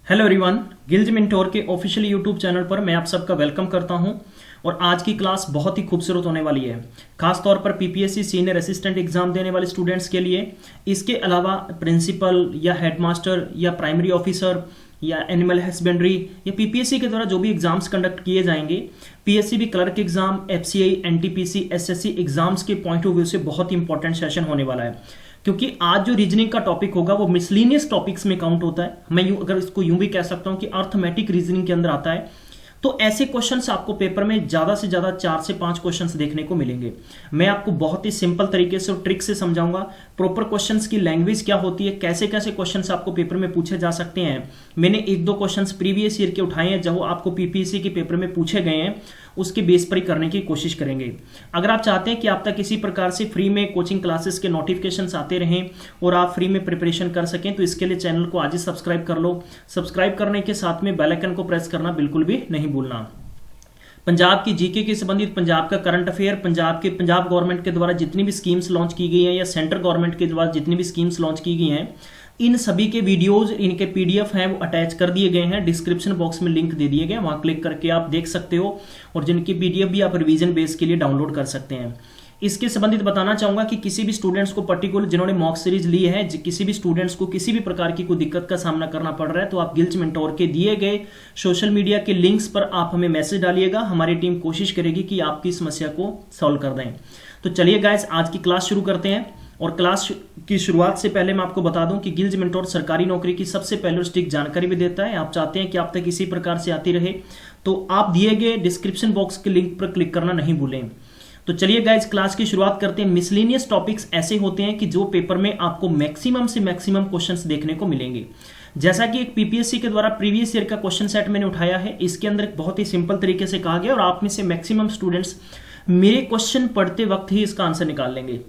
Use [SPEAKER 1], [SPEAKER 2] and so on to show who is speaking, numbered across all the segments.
[SPEAKER 1] Hello everyone, गिल्ज mentor के official YouTube channel पर मैं आप सबका वेलकम करता हूं। और आज की क्लास बहुत ही खूबसूरत होने वाली है, खास तौर पर पीपीएससी सीनियर असिस्टेंट एग्जाम देने वाले स्टूडेंट्स के लिए। इसके अलावा प्रिंसिपल या हेडमास्टर या प्राइमरी ऑफिसर या एनिमल हस्बेंड्री या पीपीएससी के द्वारा जो भी एग्जाम्स कंडक्ट किए जाएंगे, PSCB clerk exam, FCI, NTPC, SSC exams के पॉइंट ऑफ व्यू से बहुत ही इंपॉर्टेंट सेशन होने वाला है। क्योंकि आज जो रीजनिंग का टॉपिक होगा वो मिसलिनियस टॉपिक्स में काउंट होता है। मैं अगर इसको यूं भी कह सकता हूं कि अर्थमेटिक रीजनिंग के अंदर आता है। तो ऐसे क्वेश्चंस आपको पेपर में ज्यादा से ज्यादा 4 से 5 क्वेश्चंस देखने को मिलेंगे। मैं आपको बहुत ही सिंपल तरीके से और ट्रिक से समझाऊंगा। प्रॉपर क्वेश्चंस की लैंग्वेज क्या होती है, कैसे कैसे क्वेश्चंस आपको पेपर में पूछे जा सकते हैं। मैंने 1-2 क्वेश्चंस प्रीवियस ईयर के उठाए हैं जो आपको पीपीएससी के पेपर में पूछे गए हैं, उसके बेस पर ही करने की कोशिश करेंगे। अगर आप चाहते हैं कि आप तक किसी प्रकार से फ्री में कोचिंग क्लासेस के नोटिफिकेशंस आते रहें और आप फ्री में प्रिपरेशन कर सकें, तो इसके लिए चैनल को आज ही सब्सक्राइब कर लो। सब्सक्राइब करने के साथ में बेल आइकन को प्रेस करना बिल्कुल भी नहीं भूलना। पंजाब की जीके के संबंधित, पंजाब का करंट अफेयर, पंजाब गवर्नमेंट के द्वारा जितनी भी स्कीम्स लॉन्च की गई हैं या सेंट्रल गवर्नमेंट के द्वारा जितनी भी स्कीम्स लॉन्च की गई हैं, इन सभी के वीडियोज, इनके पीडीएफ हैं वो अटैच कर दिए गए हैं। डिस्क्रिप्शन बॉक्स में लिंक दे दिए गए, वहां क्लिक करके आप देख सकते हो और जिनकी पीडीएफ भी आप रिवीजन बेस के लिए डाउनलोड कर सकते हैं। इसके संबंधित बताना चाहूंगा कि किसी भी स्टूडेंट्स को पर्टिकुलर जिन्होंने मॉक सीरीज ली है, किसी भी स्टूडेंट्स को किसी भी प्रकार की कोई दिक्कत का सामना करना पड़ रहा है, तो आप गिल्ज मेंटोर के दिए गए सोशल मीडिया के लिंक्स पर आप हमें मैसेज डालिएगा। हमारी टीम कोशिश करेगी कि आपकी समस्या को सॉल्व कर दें। तो चलिए गाइस, आज की क्लास शुरू करते हैं। और क्लास की शुरुआत से पहले मैं आपको बता दूं कि गिल्ज मेंटोर सरकारी नौकरी की सबसे पहले स्टिक जानकारी भी देता है। आप चाहते हैं कि आप तक इसी प्रकार से आती रहे, तो आप दिए गए डिस्क्रिप्शन बॉक्स के लिंक पर क्लिक करना नहीं भूलें। तो चलिए गाइज, क्लास की शुरुआत करते हैं। मिसलेनियस टॉपिक्स ऐसे होते हैं कि जो पेपर में आपको मैक्सिमम से मैक्सिमम क्वेश्चंस देखने को मिलेंगे। जैसा कि एक पीपीएससी के द्वारा प्रीवियस ईयर का क्वेश्चन सेट मैंने उठाया है, इसके अंदर बहुत ही सिंपल तरीके से कहा गया और आप में से मैक्सिमम स्टूडेंट्स मेरे क्वेश्चन पढ़ते वक्त ही इसका आंसर निकाल लेंगे।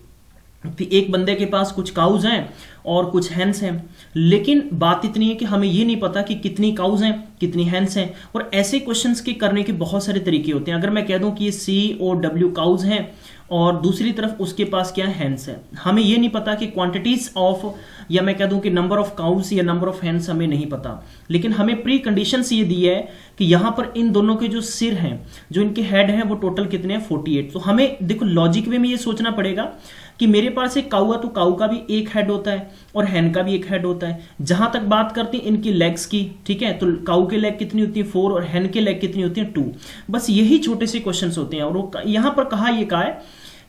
[SPEAKER 1] एक बंदे के पास कुछ काउज हैं और कुछ हैंस हैं, लेकिन बात इतनी है कि हमें ये नहीं पता कि कितनी काउज हैं, कितनी हैंस हैं। और ऐसे क्वेश्चंस के करने के बहुत सारे तरीके होते हैं। अगर मैं कह दूं कि ये सी और डब्ल्यू काउज हैं और दूसरी तरफ उसके पास क्या हैंस है, हमें ये नहीं पता कि क्वांटिटीज ऑफ, या मैं कह दूं कि नंबर ऑफ काउज या नंबर ऑफ हैंस हमें नहीं पता। लेकिन हमें प्री कंडीशंस ये दी है कि यहां पर इन दोनों के जो सिर हैं, जो इनके हेड हैं, वो टोटल कितने हैं, 48। तो हमें देखो लॉजिक वे में ये सोचना पड़ेगा कि मेरे पास एक काऊ है तो काऊ का भी एक हेड होता है और हैन का भी एक हेड होता है। जहां तक बात करते हैं इनकी लेग्स की, ठीक है, तो काऊ के लेग कितनी होती है 4 और हैन के लेग कितनी होती है 2। बस यही छोटे से क्वेश्चन होते हैं। और यहां पर कहा है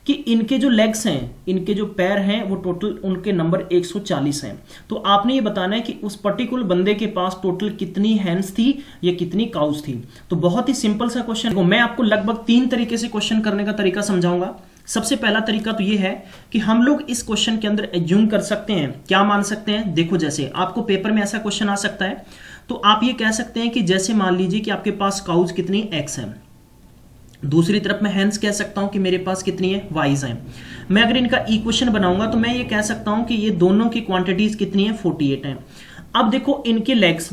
[SPEAKER 1] कि इनके जो लेग्स हैं, इनके जो पैर हैं, वो टोटल उनके नंबर 140 हैं। तो आपने ये बताना है कि उस पर्टिकुलर बंदे के पास टोटल कितनी हैंड्स थी या कितनी काउज थी। तो बहुत ही सिंपल सा क्वेश्चन, मैं आपको लगभग 3 तरीके से क्वेश्चन करने का तरीका समझाऊंगा। सबसे पहला तरीका तो ये है कि हम लोग इस क्वेश्चन के अंदर एज्यूम कर सकते हैं, क्या मान सकते हैं। देखो, जैसे आपको पेपर में ऐसा क्वेश्चन आ सकता है, तो आप ये कह सकते हैं कि जैसे मान लीजिए कि आपके पास काउज कितनी एक्स है, दूसरी तरफ मैं हैंड्स कह सकता हूं कि मेरे पास कितनी है वाइज है। मैं अगर इनका इक्वेशन बनाऊंगा तो मैं ये कह सकता हूं कि ये दोनों की क्वांटिटीज कितनी है, 48 है। अब देखो इनके लेग्स,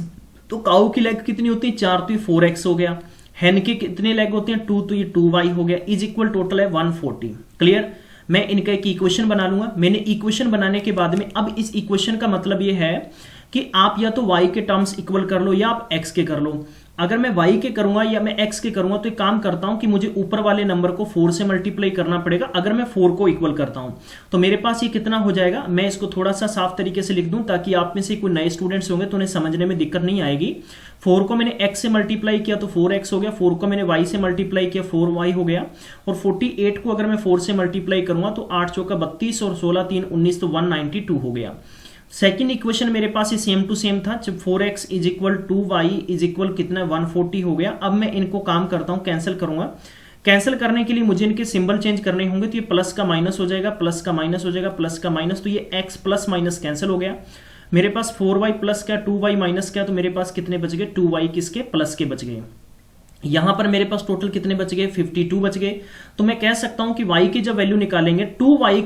[SPEAKER 1] तो काऊ की लेग कितनी होती है 4, तो ये 4x हो गया। हैन के कितने लेग होते हैं 2, तो ये 2y हो गया, इज इक्वल टोटल है 140। क्लियर। मैं इनका एक इक्वेशन बना लूंगा। मैंने इक्वेशन बनाने के बाद में अब इस इक्वेशन का मतलब ये है कि आप या तो y के टर्म्स इक्वल कर लो या आप x के कर लो। अगर मैं y के करूंगा या मैं x के करूंगा तो एक काम करता हूं कि मुझे ऊपर वाले नंबर को 4 से मल्टीप्लाई करना पड़ेगा। अगर मैं 4 को इक्वल करता हूं तो मेरे पास ये कितना हो जाएगा, मैं इसको थोड़ा सा साफ तरीके से लिख दूं ताकि आप में से कोई नए स्टूडेंट्स होंगे तो उन्हें समझने में दिक्कत नहीं आएगी। 4 को मैंने x से मल्टीप्लाई किया तो 4x हो गया, 4 को मैंने y से मल्टीप्लाई किया 4y हो गया, और 48 को अगर मैं 4 से मल्टीप्लाई करूंगा तो 8 चौका 32 और 16 3 19, तो 192 हो गया। सेकेंड इक्वेशन मेरे पास ये सेम टू सेम था, जब 4x is equal 2y is equal कितना 140 हो गया। अब मैं इनको काम करता हूं, कैंसिल करूंगा। कैंसिल करने के लिए मुझे इनके सिंबल चेंज करने होंगे, तो ये प्लस का माइनस हो जाएगा, प्लस का माइनस हो जाएगा, प्लस का माइनस, तो ये x प्लस माइनस कैंसिल हो गया। मेरे पास 4y प्लस क्या 2y माइनस क्या, तो मेरे पास कितने बच गए 2y किसके प्लस के बच गए। यहां पर मेरे पास टोटल कितने बच गए 52 बच गए। तो मैं कह सकता हूं कि y की जब वैल्यू निकालेंगे 2y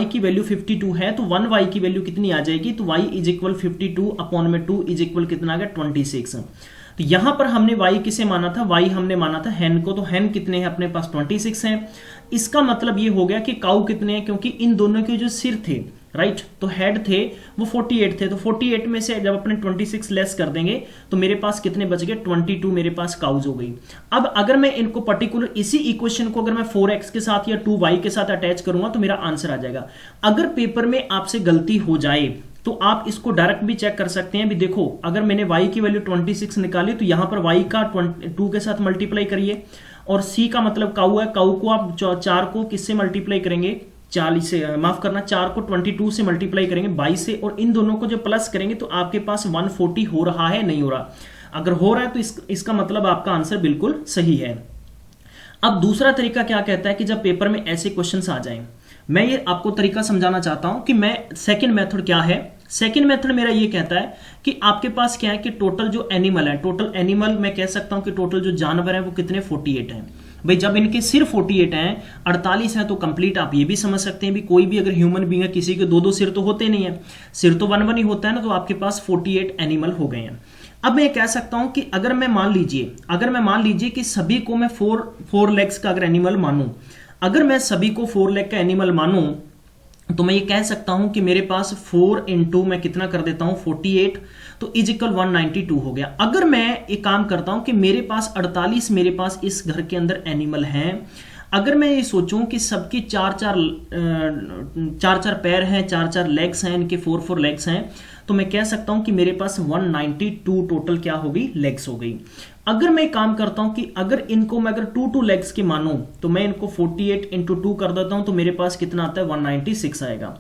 [SPEAKER 1] की वैल्यू 52 है, तो 1y की वैल्यू कितनी आ जाएगी, तो y इज इक्वल 52 अपॉन में 2 इज इक्वल कितना आ गया 26। तो यहां पर हमने y किसे माना था, y हमने माना था हैन को। तो हैन कितने हैं अपने पास 26 हैं। इसका मतलब ये हो गया कि काऊ कितने हैं, क्योंकि इन दोनों के जो सिर थे राइट। तो हेड थे वो 48 थे, तो 48 में से जब अपने 26 लेस कर देंगे तो मेरे पास कितने बच गए, 22 मेरे पास काउज हो गई। अब अगर मैं इनको पर्टिकुलर इसी इक्वेशन को अगर मैं 4x के साथ या 2y के साथ अटैच करूंगा तो मेरा आंसर आ जाएगा। अगर पेपर में आपसे गलती हो जाए तो आप इसको डायरेक्ट भी चेक कर सकते हैं। भी देखो अगर मैंने y की वैल्यू 26 निकाली तो यहां पर y का 2 के साथ मल्टीप्लाई करिए, और c का मतलब काऊ है, काऊ को आप 4 को किससे मल्टीप्लाई करेंगे, 40 से, माफ करना 4 को 22 से मल्टीप्लाई करेंगे 22 से, और इन दोनों को जो प्लस करेंगे तो आपके पास 140 हो रहा है, नहीं हो रहा। अगर हो रहा है तो इसका मतलब आपका आंसर बिल्कुल सही है। अब दूसरा तरीका क्या कहता है कि जब पेपर में ऐसे क्वेश्चंस आ जाएं, मैं ये आपको तरीका समझाना चाहता हूं कि मैं सेकंड मेथड क्या है। सेकंड मेथड मेरा ये कहता है कि आपके पास क्या है कि टोटल जो एनिमल है, टोटल एनिमल मैं कह सकता हूं कि टोटल जो जानवर है वो कितने 48 हैं। भाई जब इनके सिर 48 हैं, 48 हैं तो कंप्लीट आप ये भी समझ सकते हैं भी कोई भी अगर ह्यूमन बीइंग है किसी के 2-2 सिर तो होते नहीं है, सिर तो 1-1 ही होता है ना, तो आपके पास 48 एनिमल हो गए हैं। अब मैं कह सकता हूं कि अगर मैं मान लीजिए कि सभी को मैं 4 लेग्स का अगर एनिमल मानूं, अगर मैं सभी को 4 लेग का एनिमल मानूं तो मैं ये कह सकता हूं कि मेरे पास 4 इंटू मैं कितना कर देता हूं 48, तो इज इक्वल 192 हो गया। अगर मैं एक काम करता हूं कि मेरे पास 48 मेरे पास इस घर के अंदर एनिमल हैं, अगर मैं ये सोचूं कि सबकी 4-4 पैर हैं, 4-4 लेग्स हैं, इनके 4-4 लेग्स हैं, तो मैं कह सकता हूं कि मेरे पास 192 टोटल क्या हो गई, लेग्स हो गई। अगर मैं काम करता हूं कि अगर इनको मैं अगर 2 लेग्स के मानूं तो मैं इनको 48 इंटू 2 कर देता हूं तो मेरे पास कितना आता है 196 आएगा।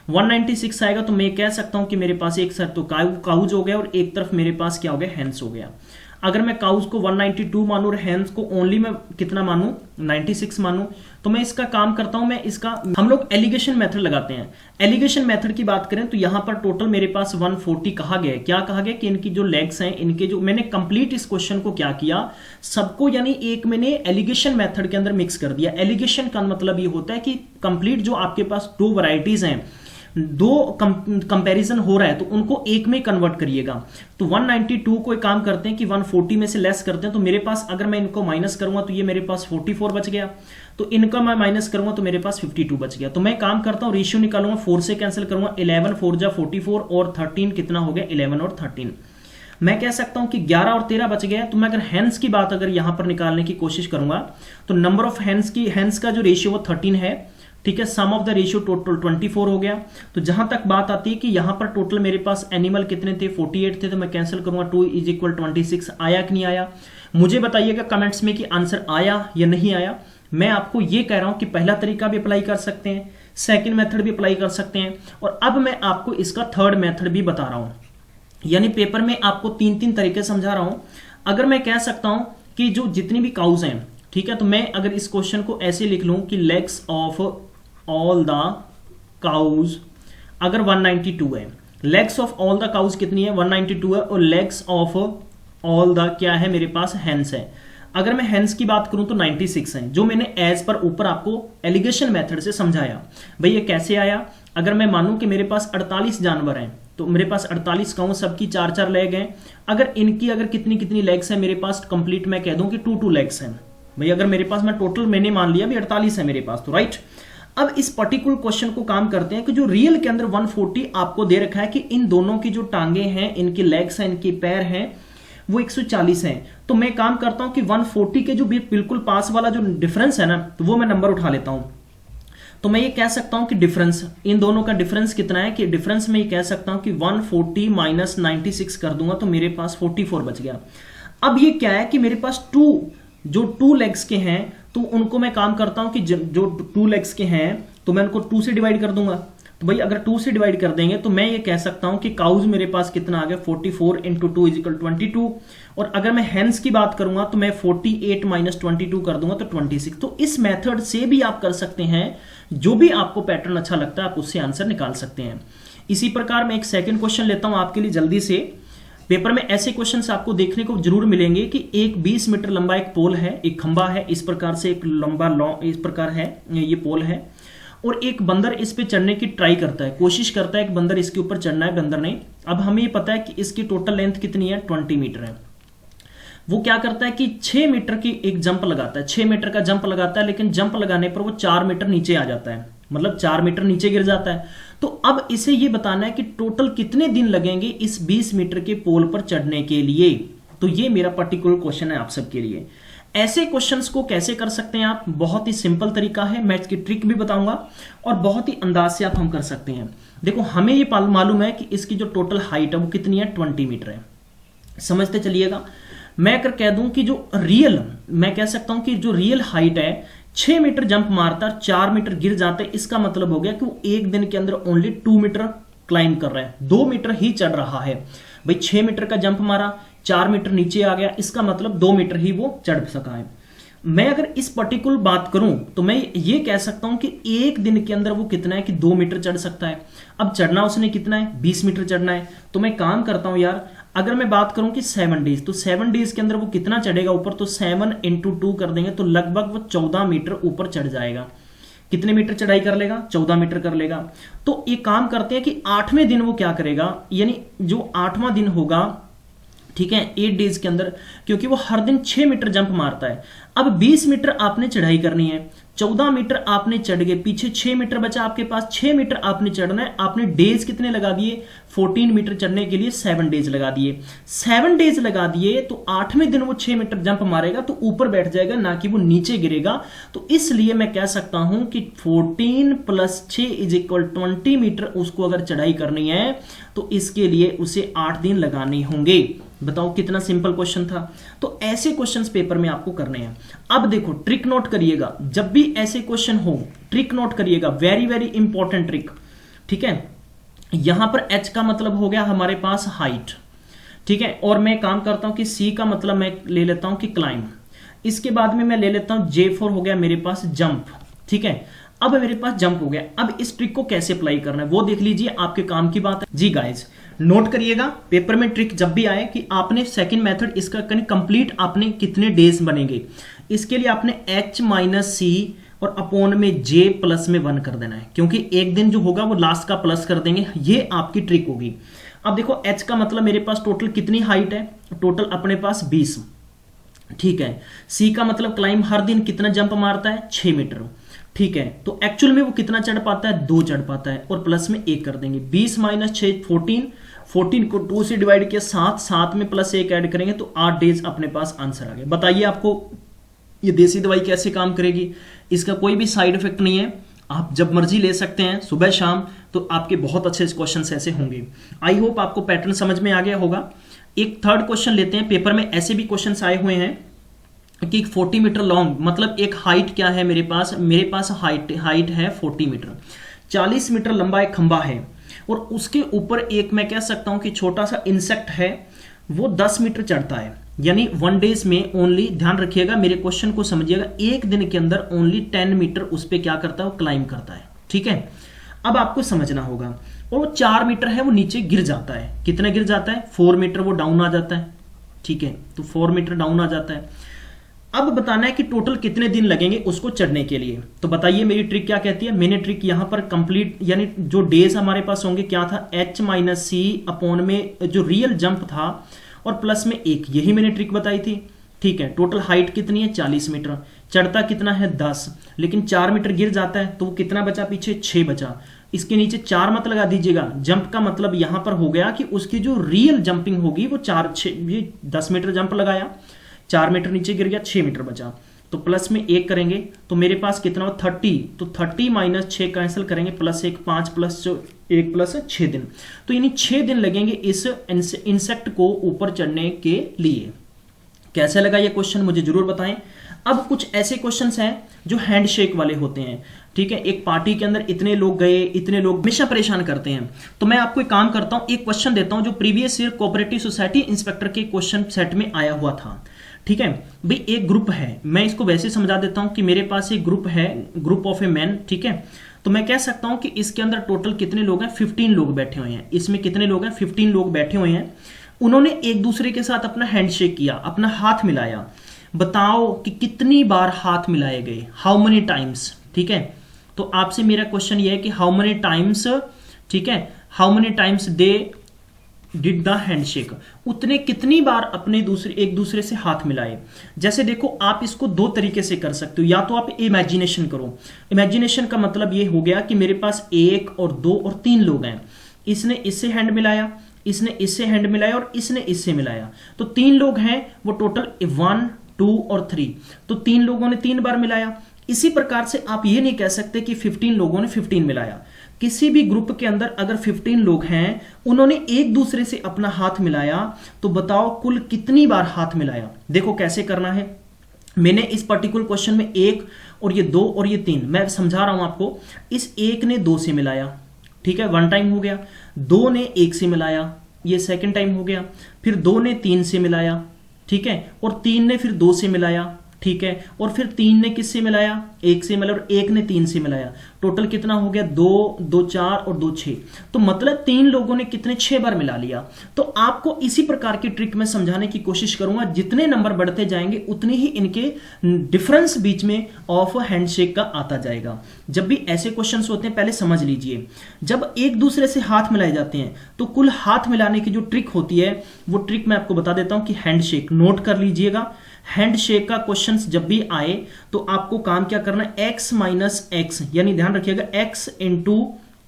[SPEAKER 1] 196 आएगा तो मैं कह सकता हूं कि मेरे पास एक साथ तो काउज हो गया और एक तरफ मेरे पास क्या हो गया, हैंस हो गया। अगर मैं काउज को 192 मानूं और हैंस को ओनली मैं कितना मानूं 96 मानूं, तो मैं इसका काम करता हूं, मैं इसका हम लोग एलिगेशन मेथड लगाते हैं। एलिगेशन मेथड की बात करें तो यहां पर टोटल मेरे पास 140 कहा गया है। क्या कहा गया कि इनकी जो लेग्स हैं, इनके जो मैंने कंप्लीट इस क्वेश्चन को क्या किया, सबको यानी एक मैंने एलिगेशन मेथड के अंदर मिक्स कर दिया। एलिगेशन का मतलब ये होता है कि कंप्लीट जो आपके पास 2 वैरायटीज हैं, 2 कंपैरिजन हो रहा है तो उनको एक में कन्वर्ट करिएगा। तो 192 को एक काम करते हैं कि 140 में से लेस करते हैं, तो मेरे पास अगर मैं इनको माइनस करूंगा तो ये मेरे पास 44 बच गया, तो इनका मैं माइनस करूंगा तो मेरे पास 52 बच गया। तो मैं काम करता हूं रेशियो निकालूंगा, 4 से कैंसिल करूंगा, 11 4 जा 44 और 13 कितना हो गया 11 और 13। मैं कह सकता हूं कि 11 और 13 बच गया। तो मैं अगर हैंस की बात अगर यहां पर निकालने की कोशिश करूंगा तो नंबर ऑफ हैंस का जो रेशियो वो 13 है, ठीक है। सम ऑफ द रेशियो टोटल 24 हो गया। तो जहां तक बात आती है कि यहां पर टोटल मेरे पास एनिमल कितने थे 48 थे, तो मैं कैंसिल करूंगा 2 इज इक्वल 26 आया कि नहीं आया। मुझे बताइएगा कमेंट्स में कि आंसर आया या नहीं आया। मैं आपको ये कह रहा हूं कि पहला तरीका भी अप्लाई कर सकते हैं, सेकंड मेथड भी अप्लाई कर सकते हैं, और अब मैं आपको इसका थर्ड मेथड भी बता रहा हूं। यानी पेपर में आपको 3 तरीके समझा रहा हूं। अगर मैं कह सकता हूं कि जो जितनी भी काउज हैं, ठीक है, तो मैं अगर इस क्वेश्चन को ऐसे लिख लूं कि legs of all the cows अगर 192 है, legs of all the cows कितनी है 192 है, और लेग्स ऑफ ऑल द क्या है मेरे पास हैंस है। अगर मैं हैंस की बात करूं तो 96 है, जो मैंने एज पर ऊपर आपको एलिगेशन मेथड से समझाया। भाई ये कैसे आया, अगर मैं मानूं कि मेरे पास 48 जानवर हैं तो मेरे पास 48 काउं, सबकी 4-4 लेग हैं। अगर इनकी अगर कितनी लेग्स हैं मेरे पास कंप्लीट मैं कह दूं कि 2 लेग्स हैं। भाई अगर मेरे पास मैं टोटल मैंने मान लिया भी 48 है मेरे पास, तो राइट। अब इस पर्टिकुलर क्वेश्चन को काम करते हैं कि जो रियल के अंदर 140 आपको दे रखा है कि इन दोनों की जो टांगे हैं, इनके लेग्स हैं, इनके पैर हैं, वो 140 हैं। तो मैं काम करता हूं कि 140 के जो बिल्कुल पास वाला जो डिफरेंस है ना, तो वो मैं नंबर उठा लेता हूं। तो मैं ये कह सकता हूं कि डिफरेंस इन दोनों का डिफरेंस कितना है, कि डिफरेंस में ये कह सकता हूं कि 140 माइनस 96 कर दूंगा तो मेरे पास 44 बच गया। अब ये क्या है कि मेरे पास जो 2 लेग्स के हैं तो उनको मैं काम करता हूं कि जो 2 लेग्स के हैं तो मैं उनको 2 से डिवाइड कर दूंगा। तो भाई अगर 2 से डिवाइड कर देंगे तो मैं ये कह सकता हूं कि काउज मेरे पास कितना आ गया 44 इंटू 2 इज इक्वल 22। और अगर मैं हैंस की बात करूंगा तो मैं 48 माइनस 22 कर दूंगा तो 26। तो इस मेथड से भी आप कर सकते हैं, जो भी आपको पैटर्न अच्छा लगता है आप उससे आंसर निकाल सकते हैं। इसी प्रकार मैं एक सेकेंड क्वेश्चन लेता हूं आपके लिए जल्दी से। पेपर में ऐसे क्वेश्चंस आपको देखने को जरूर मिलेंगे कि एक 20 मीटर लंबा एक पोल है, एक खंबा है, इस प्रकार से एक लंबा इस प्रकार है, ये पोल है, और एक बंदर इस पे चढ़ने की ट्राई करता है, कोशिश करता है कि बंदर इसके ऊपर चढ़ना है बंदर ने। अब हमें ये पता है कि इसकी टोटल लेंथ कितनी है 20 मीटर है। वो क्या करता है कि 6 मीटर की एक जंप लगाता है, 6 मीटर का जंप लगाता है, लेकिन जंप लगाने पर वो 4 मीटर नीचे आ जाता है, मतलब 4 मीटर नीचे गिर जाता है। तो अब इसे ये बताना है कि टोटल कितने दिन लगेंगे इस 20 मीटर के पोल पर चढ़ने के लिए। तो ये मेरा पर्टिकुलर क्वेश्चन है आप सबके लिए। ऐसे क्वेश्चंस को कैसे कर सकते हैं आप, बहुत ही सिंपल तरीका है, मैं इसकी ट्रिक भी बताऊंगा और बहुत ही अंदाज से आप हम कर सकते हैं। देखो हमें ये मालूम है कि इसकी जो टोटल हाइट है वो कितनी है, 20 मीटर है। समझते चलिएगा। मैं अगर कह दूं कि जो रियल, मैं कह सकता हूं कि जो रियल हाइट है 6 मीटर जंप मारता है, 4 मीटर गिर जाते हैं, इसका मतलब हो गया कि वो एक दिन के अंदर ओनली 2 मीटर क्लाइंब कर रहा है, 2 मीटर ही चढ़ रहा है। भाई 6 मीटर का जंप मारा, 4 मीटर नीचे आ गया, इसका मतलब 2 मीटर ही वो चढ़ सका है। मैं अगर इस पर्टिकुलर बात करूं तो मैं ये कह सकता हूं कि एक दिन के अंदर वो कितना है कि 2 मीटर चढ़ सकता है। अब चढ़ना उसने कितना है, 20 मीटर चढ़ना है। तो मैं काम करता हूं यार, अगर मैं बात करूं कि 7 डेज, तो 7 डेज के अंदर वो कितना चढ़ेगा ऊपर, तो 7 × 2 कर देंगे तो लगभग वो 14 मीटर ऊपर चढ़ जाएगा। कितने मीटर चढ़ाई कर लेगा, 14 मीटर कर लेगा। तो ये काम करते हैं कि 8वें दिन वो क्या करेगा, यानी जो 8वां दिन होगा, ठीक है, 8 डेज के अंदर, क्योंकि वो हर दिन 6 मीटर जंप मारता है। अब 20 मीटर आपने चढ़ाई करनी है, 14 मीटर आपने चढ़ गए, पीछे 6 मीटर बचा आपके पास, 6 मीटर आपने चढ़ना है। आपने डेज कितने लगा दिए, 14 मीटर चढ़ने के लिए 7 डेज लगा दिए। 7 डेज लगा दिए तो 8वें दिन वो 6 मीटर जंप मारेगा तो ऊपर बैठ जाएगा, ना कि वो नीचे गिरेगा। तो इसलिए मैं कह सकता हूं कि 14 + 6 = 20 मीटर उसको अगर चढ़ाई करनी है तो इसके लिए उसे 8 दिन लगाने होंगे। बताओ कितना सिंपल क्वेश्चन था। तो ऐसे क्वेश्चंस पेपर में आपको करने हैं। अब देखो ट्रिक नोट करिएगा, जब भी ऐसे क्वेश्चन हो ट्रिक नोट करिएगा, वेरी वेरी इंपॉर्टेंट ट्रिक, ठीक है। यहां पर h का मतलब हो गया हमारे पास हाइट, ठीक है, और मैं काम करता हूं कि c का मतलब मैं ले लेता हूं कि क्लाइंब, इसके बाद में मैं ले लेता हूं J4 हो गया मेरे पास जंप, ठीक है। अब मेरे पास जंप हो गया। अब इस ट्रिक को कैसे अप्लाई करना है वो देख लीजिए, आपके काम की बात है जी गाइज। नोट करिएगा पेपर में ट्रिक जब भी आए कि आपने सेकंड मेथड इसका कंप्लीट आपने कितने डेज बनेंगे, इसके लिए आपने h - c और अपॉन में j प्लस में 1 कर देना है, क्योंकि एक दिन जो होगा वो लास्ट का प्लस कर देंगे। ये आपकी ट्रिक होगी। अब देखो h का मतलब मेरे पास टोटल कितनी हाइट है, टोटल अपने पास 20, ठीक है। c का मतलब क्लाइंब हर दिन कितना जंप मारता है, 6 मीटर, ठीक है। तो एक्चुअल में वो कितना चढ़ पाता है, 2 चढ़ पाता है, और प्लस में 1 कर देंगे। 20 - 6 14 को 2 से डिवाइड किया, 7 में प्लस 1 ऐड करेंगे तो 8 डेज अपने पास आंसर आ गया। बताइए आपको ये देसी दवाई कैसे काम करेगी। इसका कोई भी साइड इफेक्ट नहीं है, आप जब मर्जी ले सकते हैं, सुबह शाम, तो आपके बहुत अच्छे क्वेश्चन ऐसे होंगे। आई होप आपको पैटर्न समझ में आ गया होगा। एक थर्ड क्वेश्चन लेते हैं, पेपर में ऐसे भी क्वेश्चन आए हुए हैं कि 40 मीटर लॉन्ग, मतलब एक हाइट क्या है मेरे पास हाइट है 40 मीटर, 40 मीटर लंबा एक खंबा है, और उसके ऊपर एक मैं कह सकता हूं कि छोटा सा इंसेक्ट है, वो 10 मीटर चढ़ता है। यानी 1 डेज में ओनली, ध्यान रखिएगा मेरे क्वेश्चन को समझिएगा, एक दिन के अंदर ओनली 10 मीटर उस पर क्या करता है, वो क्लाइंब करता है, ठीक है। अब आपको समझना होगा, और वो 4 मीटर है वो नीचे गिर जाता है। कितना गिर जाता है, 4 मीटर वो डाउन आ जाता है, ठीक है। तो 4 मीटर डाउन आ जाता है। अब बताना है कि टोटल कितने दिन लगेंगे उसको चढ़ने के लिए। तो बताइए मेरी ट्रिक क्या कहती है। मैंने ट्रिक यहां पर कंप्लीट, यानी जो डेज हमारे पास होंगे क्या था, h - c अपॉन में जो रियल जंप था और प्लस में 1, यही मैंने ट्रिक बताई थी, ठीक है। टोटल हाइट कितनी है, 40 मीटर, चढ़ता कितना है 10, लेकिन 4 मीटर गिर जाता है तो वो कितना बचा पीछे, 6 बचा। इसके नीचे 4 मत लगा दीजिएगा, जंप का मतलब यहां पर हो गया कि उसकी जो रियल जंपिंग होगी वो 10 मीटर जंप लगाया, 4 मीटर नीचे गिर गया, 6 मीटर बचा, तो प्लस में 1 करेंगे तो मेरे पास कितना हो, 30, तो 30 - 6 कैंसिल करेंगे, प्लस 1, 5 + 1 + 6 दिन। तो यानी 6 दिन लगेंगे इस इंसेक्ट को ऊपर चढ़ने के लिए। कैसे लगा ये क्वेश्चन मुझे जरूर बताएं। अब कुछ ऐसे क्वेश्चंस हैं जो हैंडशेक वाले होते हैं, ठीक है। एक पार्टी के अंदर इतने लोग गए, इतने लोग हमेशा परेशान करते हैं। तो मैं आपको एक काम करता हूं, एक क्वेश्चन देता हूं जो previous year cooperative society inspector के क्वेश्चन सेट में आया हुआ था, ठीक है भाई। एक ग्रुप है, मैं इसको वैसे समझा देता हूं कि मेरे पास एक ग्रुप है, ग्रुप ऑफ ए मैन, ठीक है। तो मैं कह सकता हूं कि इसके अंदर टोटल कितने लोग हैं, 15 लोग बैठे हुए हैं। इसमें कितने लोग हैं, 15 लोग बैठे हुए हैं। उन्होंने एक दूसरे के साथ अपना हैंडशेक किया, अपना हाथ मिलाया। बताओ कि कितनी बार हाथ मिलाए गए, हाउ मेनी टाइम्स, ठीक है। तो आपसे मेरा क्वेश्चन ये है कि हाउ मेनी टाइम्स, ठीक है, how many times they did the handshake, उतने कितनी बार अपने एक दूसरे से हाथ मिलाए। जैसे देखो आप इसको दो तरीके से कर सकते हो, या तो आप इमेजिनेशन करो। इमेजिनेशन का मतलब ये हो गया कि मेरे पास 1 और 2 और 3 लोग हैं, इसने इससे हैंड मिलाया, इसने इससे हैंड मिलाया और इसने इससे मिलाया, तो 3 लोग हैं, वो टोटल 1 2 और 3, तो 3 लोगों ने 3 बार मिलाया। इसी प्रकार से आप ये नहीं कह सकते कि 15 लोगों ने 15 मिलाया। किसी भी ग्रुप के अंदर अगर 15 लोग हैं, उन्होंने एक दूसरे से अपना हाथ मिलाया, तो बताओ कुल कितनी बार हाथ मिलाया। देखो कैसे करना है, मैंने इस पर्टिकुलर क्वेश्चन में 1 और ये 2 और ये 3, मैं समझा रहा हूं आपको। इस 1 ने 2 से मिलाया, ठीक है, 1 टाइम हो गया। 2 ने 1 से मिलाया, ये सेकंड टाइम हो गया। फिर 2 ने 3 से मिलाया, ठीक है, और 3 ने फिर 2 से मिलाया, ठीक है, और फिर 3 ने किससे मिलाया, 1 से मिलाया, और 1 ने 3 से मिलाया। टोटल कितना हो गया, 2 2 4 और 2 6, तो मतलब 3 लोगों ने कितने 6 बार मिला लिया। तो आपको इसी प्रकार की ट्रिक में समझाने की कोशिश करूंगा। जितने नंबर बढ़ते जाएंगे उतनी ही इनके डिफरेंस बीच में ऑफ हैंडशेक का आता जाएगा। जब भी ऐसे क्वेश्चंस होते हैं पहले समझ लीजिए, जब एक दूसरे से हाथ मिलाए जाते हैं तो कुल हाथ मिलाने की जो ट्रिक होती है वो ट्रिक मैं आपको बता देता हूं कि हैंडशेक, नोट कर लीजिएगा। हैंडशेक का क्वेश्चंस जब भी आए तो आपको काम क्या करना है, x माइनस एक्स, यानी ध्यान रखिएगा x इंटू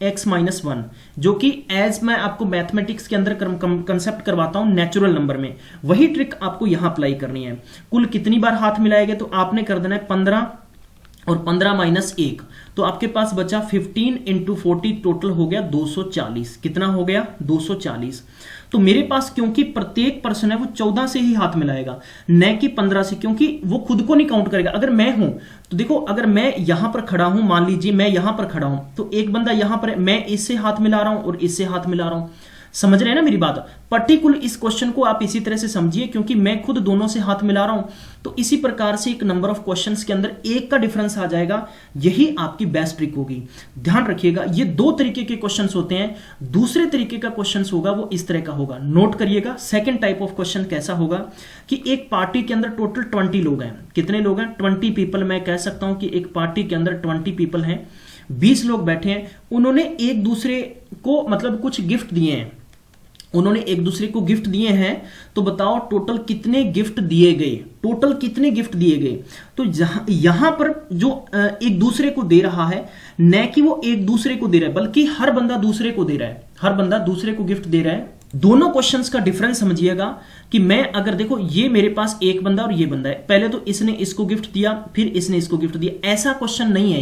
[SPEAKER 1] x माइनस 1, जो कि एज मैं आपको मैथमेटिक्स के अंदर कंसेप्ट करवाता हूं नेचुरल नंबर में, वही ट्रिक आपको यहां अप्लाई करनी है। कुल कितनी बार हाथ मिलाएंगे, तो आपने कर देना है 15 और 15 माइनस 1, तो आपके पास बचा 15 इंटू 40, टोटल हो गया 240। कितना हो गया, 240। तो मेरे पास क्योंकि प्रत्येक पर्सन है वो 14 से ही हाथ मिलाएगा, न कि 15 से, क्योंकि वो खुद को नहीं काउंट करेगा। अगर मैं हूं तो देखो, अगर मैं यहां पर खड़ा हूं, मान लीजिए मैं यहां पर खड़ा हूं, तो एक बंदा यहां पर है, मैं इससे हाथ मिला रहा हूं और इससे हाथ मिला रहा हूं। समझ रहे हैं ना मेरी बात। पर्टिकुलर इस क्वेश्चन को आप इसी तरह से समझिए, क्योंकि मैं खुद दोनों से हाथ मिला रहा हूं, तो इसी प्रकार से एक नंबर ऑफ क्वेश्चंस के अंदर एक का डिफरेंस आ जाएगा। यही आपकी बेस्ट ट्रिक होगी। ध्यान रखिएगा, ये 2 तरीके के क्वेश्चंस होते हैं। दूसरे तरीके का क्वेश्चंस होगा वो इस तरह का होगा, नोट करिएगा। सेकंड टाइप ऑफ क्वेश्चन कैसा होगा कि एक पार्टी के अंदर टोटल 20 लोग हैं। कितने लोग हैं, 20 पीपल। मैं कह सकता हूं कि एक पार्टी के अंदर 20 पीपल हैं, 20 लोग बैठे हैं, उन्होंने एक दूसरे को मतलब कुछ गिफ्ट दिए हैं, उन्होंने एक दूसरे को गिफ्ट दिए हैं। तो बताओ टोटल कितने गिफ्ट दिए गए, टोटल कितने गिफ्ट दिए गए। तो यहां पर जो एक दूसरे को दे रहा है, न कि वो एक दूसरे को दे रहा है, बल्कि हर बंदा दूसरे को दे रहा है, हर बंदा दूसरे को गिफ्ट दे रहा है। दोनों क्वेश्चंस का डिफरेंस समझिएगा कि मैं अगर देखो ये मेरे पास एक बंदा और ये बंदा है, पहले तो इसने इसको गिफ्ट दिया फिर इसने इसको गिफ्ट दिया, ऐसा क्वेश्चन नहीं है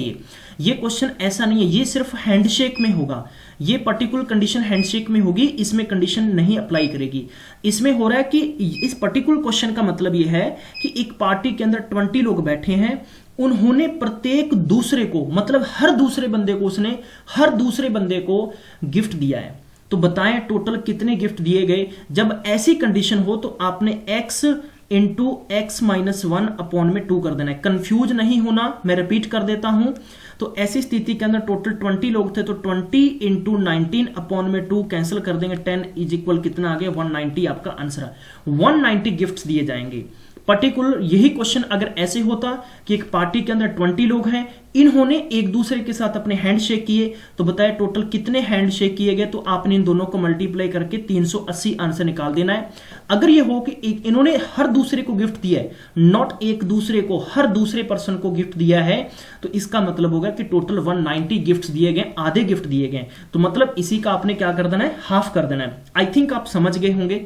[SPEAKER 1] ये क्वेश्चन ऐसा नहीं है। ये सिर्फ हैंडशेक में होगा, ये पर्टिकुलर कंडीशन हैंडशेक में होगी, इसमें कंडीशन नहीं अप्लाई करेगी। इसमें हो रहा है कि इस पर्टिकुलर क्वेश्चन का मतलब ये है कि एक पार्टी के अंदर 20 लोग बैठे हैं, उन्होंने प्रत्येक दूसरे को मतलब हर दूसरे बंदे को उसने हर दूसरे बंदे को गिफ्ट दिया है। तो बताएं टोटल कितने गिफ्ट दिए गए। जब ऐसी कंडीशन हो तो आपने x into x minus 1 upon में 2 कर देना है। कंफ्यूज नहीं होना, मैं रिपीट कर देता हूं। तो ऐसी स्थिति के अंदर टोटल 20 लोग थे, तो 20 इंटू 19 अपॉन में 2 कैंसिल कर देंगे, 10 इज इक्वल कितना आ गया 190 आपका आंसर है। 190 गिफ्ट्स दिए जाएंगे। पर्टिकुलर यही क्वेश्चन अगर ऐसे होता कि एक पार्टी के अंदर 20 लोग हैं, इन्होंने एक दूसरे के साथ अपने हैंड शेक किए, तो बताए टोटल कितने हैंड शेक किए गए। तो आपने इन दोनों को मल्टीप्लाई करके 380 आंसर निकाल देना है। अगर ये हो कि इन्होंने हर दूसरे को गिफ्ट दिया है, नॉट एक दूसरे को, हर दूसरे पर्सन को गिफ्ट दिया है, तो इसका मतलब होगा कि टोटल 190 गिफ्ट दिए गए, आधे गिफ्ट दिए गए। तो मतलब इसी का आपने क्या कर देना है, हाफ कर देना है। आई थिंक आप समझ गए होंगे।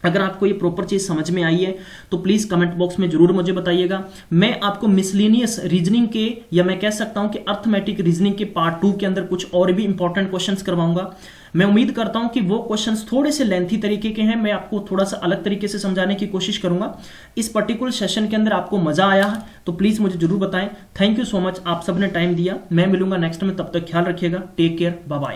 [SPEAKER 1] अगर आपको ये प्रॉपर चीज समझ में आई है तो प्लीज कमेंट बॉक्स में जरूर मुझे बताइएगा। मैं आपको मिसलेनियस रीजनिंग के, या मैं कह सकता हूं कि अर्थमेटिक रीजनिंग के पार्ट 2 के अंदर कुछ और भी इंपॉर्टेंट क्वेश्चंस करवाऊंगा। मैं उम्मीद करता हूं कि वो क्वेश्चंस थोड़े से लेंथी तरीके के हैं, मैं आपको थोड़ा सा अलग तरीके से समझाने की कोशिश करूंगा। इस पर्टिकुलर सेशन के अंदर आपको मजा आया है तो प्लीज मुझे जरूर बताएं। थैंक यू सो मच, आप सबने टाइम दिया। मैं मिलूंगा नेक्स्ट में, तब तक ख्याल रखिएगा। Take care, bye bye.